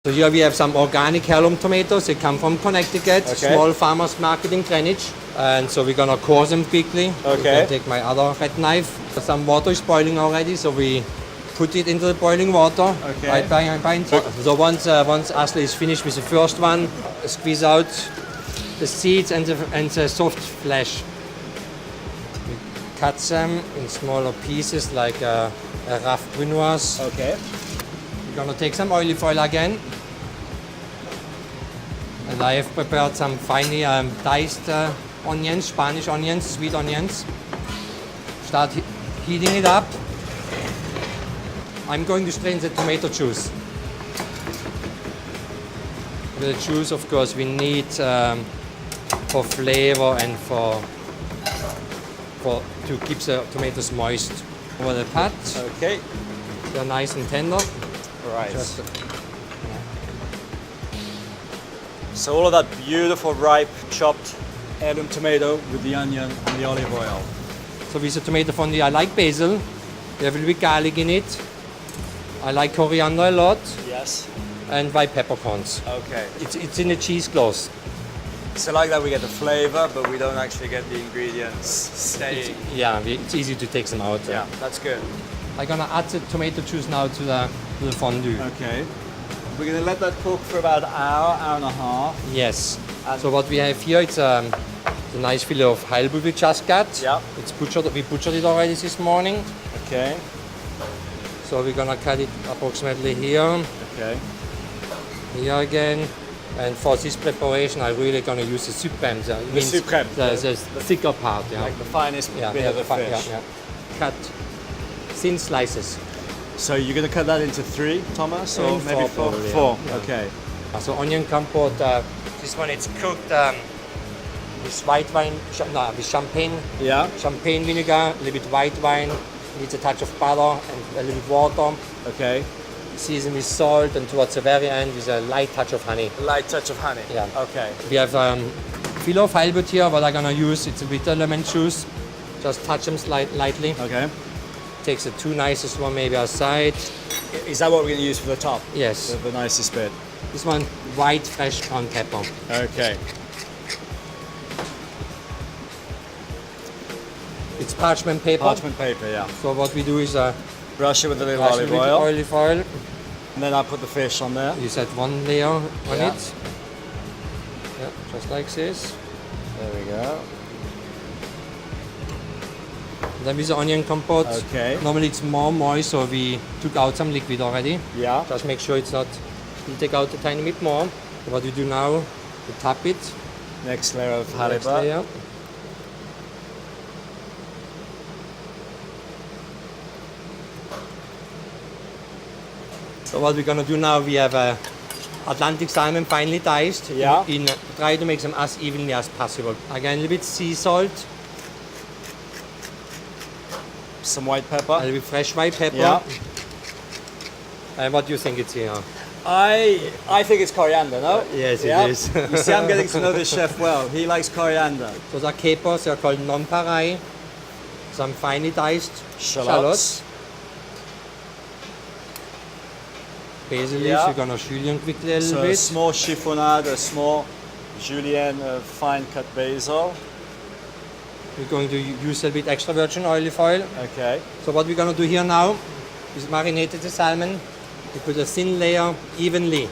So here we have some organic heirloom tomatoes. They come from Connecticut, small farmers market in Greenwich. And so we're gonna core them quickly. Okay. Take my other red knife. Some water is boiling already, so we put it into the boiling water. Okay. Right behind. So once Ashley is finished with the first one, squeeze out the seeds and the soft flesh. We cut them in smaller pieces like a rough brunoise. Okay. We're gonna take some olive oil again. And I have prepared some finely diced onions, Spanish onions, sweet onions. Start heating it up. I'm going to strain the tomato juice. The juice, of course, we need for flavor and to keep the tomatoes moist. Over the pot. Okay. They're nice and tender. Right. So all of that beautiful, ripe, chopped heirloom tomato with the onion and the olive oil. So with the tomato fondue, I like basil. There will be garlic in it. I like coriander a lot. Yes. And white peppercorns. Okay. It's in a cheesecloth. So like that we get the flavor, but we don't actually get the ingredients staying. It's easy to take them out. Yeah, that's good. I'm gonna add the tomato juice now to the fondue. Okay. We're gonna let that cook for about an hour and a half. Yes. So what we have here, it's a nice fillet of halibut we just got. Yeah. It's butchered. We butchered it already this morning. Okay. So we're gonna cut it approximately here. Okay. Here again. And for this preparation, I'm really gonna use the soup crème. The soup crème. The thicker part. Yeah. Like the finest bit of the fish. Yeah. Cut thin slices. So you're going to cut that into 3, Thomas, or maybe 4? Probably, 4, yeah. Okay. So onion compote, this one it's cooked with white wine, with champagne. Yeah. Champagne vinegar, a little bit white wine, needs a touch of butter and a little bit water. Okay. Season with salt, and towards the very end with a light touch of honey. A light touch of honey? Yeah. Okay. We have fillet of halibut here, what I'm gonna use, it's a bitter lemon juice. Just touch them lightly. Okay. Takes the 2 nicest one maybe outside. Is that what we're going to use for the top? Yes. The nicest bit? This one, white fresh ground pepper. Okay. It's parchment paper. Parchment paper, yeah. So what we do is brush it with a little olive oil. And then I put the fish on there. You set 1 layer on it. Yeah, just like this. There we go. Then with the onion compote, normally it's more moist, so we took out some liquid already. Yeah. Just make sure it's not, you take out a tiny bit more. So what we do now, we tap it. Next layer of halibut. So what we're gonna do now, we have Atlantic salmon finely diced. Yeah. Try to make them as evenly as possible. Again, a little bit sea salt. Some white pepper. A little bit fresh white pepper. Yeah. And what do you think it's here? I think it's coriander, no? Yes, it is. You see, I'm getting to know this chef well. He likes coriander. Those are capers. They're called non-pareil. Some finely diced shallots. Basil leaves. We're gonna julienne quickly a little bit. A small chiffonade, a small julienne, fine cut basil. We're going to use a bit extra virgin olive oil. Okay. So what we're going to do here now is marinate the salmon. We put a thin layer evenly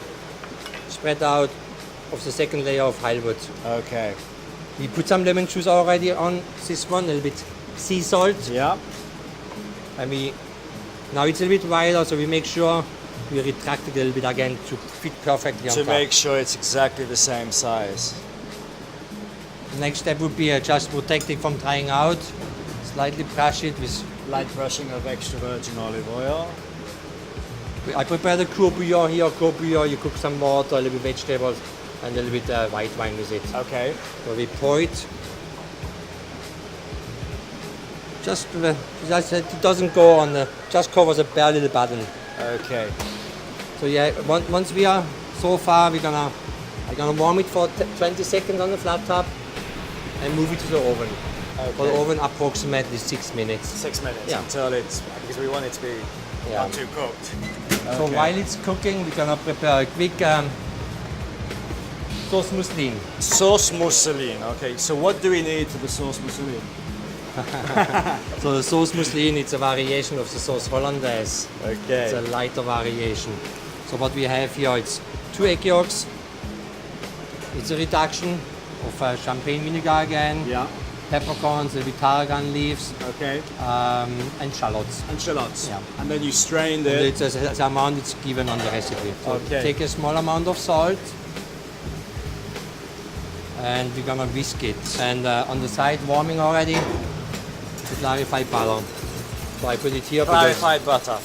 spread out of the second layer of halibut. Okay. We put some lemon juice already on this one, a little bit sea salt. Yeah. And now it's a little bit wider, so we make sure we retract it a little bit again to fit perfectly on top. To make sure it's exactly the same size. The next step would be just protect it from drying out. Slightly brush it with light brushing of extra virgin olive oil. I prepare the court bouillon here. Court bouillon, you cook some water, a little bit vegetables, and a little bit white wine with it. Okay. So we pour it. Just it doesn't go on the, just covers a bare little button. Okay. So yeah, once we are so far, I'm gonna warm it for 20 seconds on the flat top and move it to the oven. Okay. For the oven, approximately 6 minutes. 6 minutes until it's, because we want it to be not too cooked. So while it's cooking, we're gonna prepare a quick sauce mousseline. Sauce mousseline. Okay. So what do we need for the sauce mousseline? So the sauce mousseline, it's a variation of the sauce hollandaise. Okay. It's a lighter variation. So what we have here, it's 2 egg yolks. It's a reduction of champagne vinegar again. Yeah. Peppercorns, a bit tarragon leaves, Okay. and shallots. And shallots. Yeah. And then you strained And it. it's the amount it's given on the recipe. So Okay. take a small amount of salt, and we're gonna whisk it. And on the side, warming already, the clarified butter. So I put it here. Clarified butter.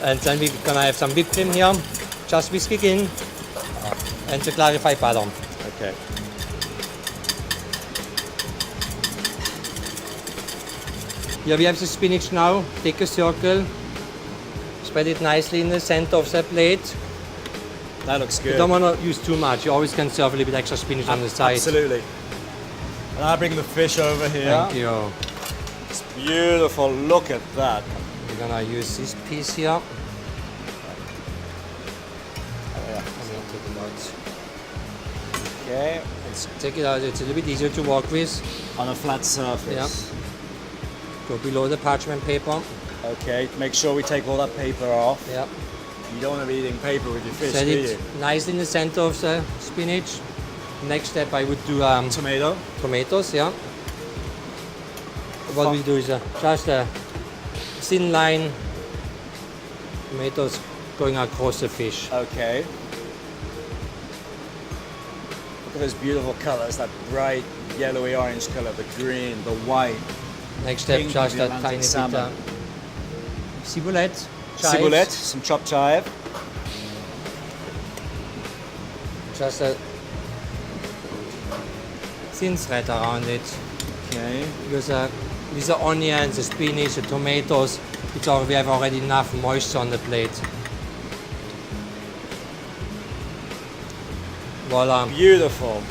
And then we're gonna have some whipped cream here. Just whisk it in, and the clarified butter. Okay. Here we have the spinach now. Take a circle, spread it nicely in the center of the plate. That looks good. You don't want to use too much. You always can serve a little bit extra spinach on the side. Absolutely. And I bring the fish over here. Thank you. It's beautiful. Look at that. We're gonna use this piece here. Oh, yeah. I'm gonna take it out. Okay. Let's take it out. It's a little bit easier to work with. On a flat surface. Yeah. Go below the parchment paper. Okay. Make sure we take all that paper off. Yeah. You don't want to be eating paper with your fish, Set do it you? nicely in the center of the spinach. Next step, I would do Tomato. tomatoes. Yeah. What we do is just a thin line tomatoes going across the fish. Okay. Look at those beautiful colors, that bright yellowy orange color, the green, the white. Next step, Pink just of the a Atlantic tiny bit salmon. ciboulette. chives. Ciboulette, some chopped chive. Just a thin thread around it. Okay. Because with the onions, the spinach, the tomatoes, we have already enough moisture on the plate. Voila. Beautiful.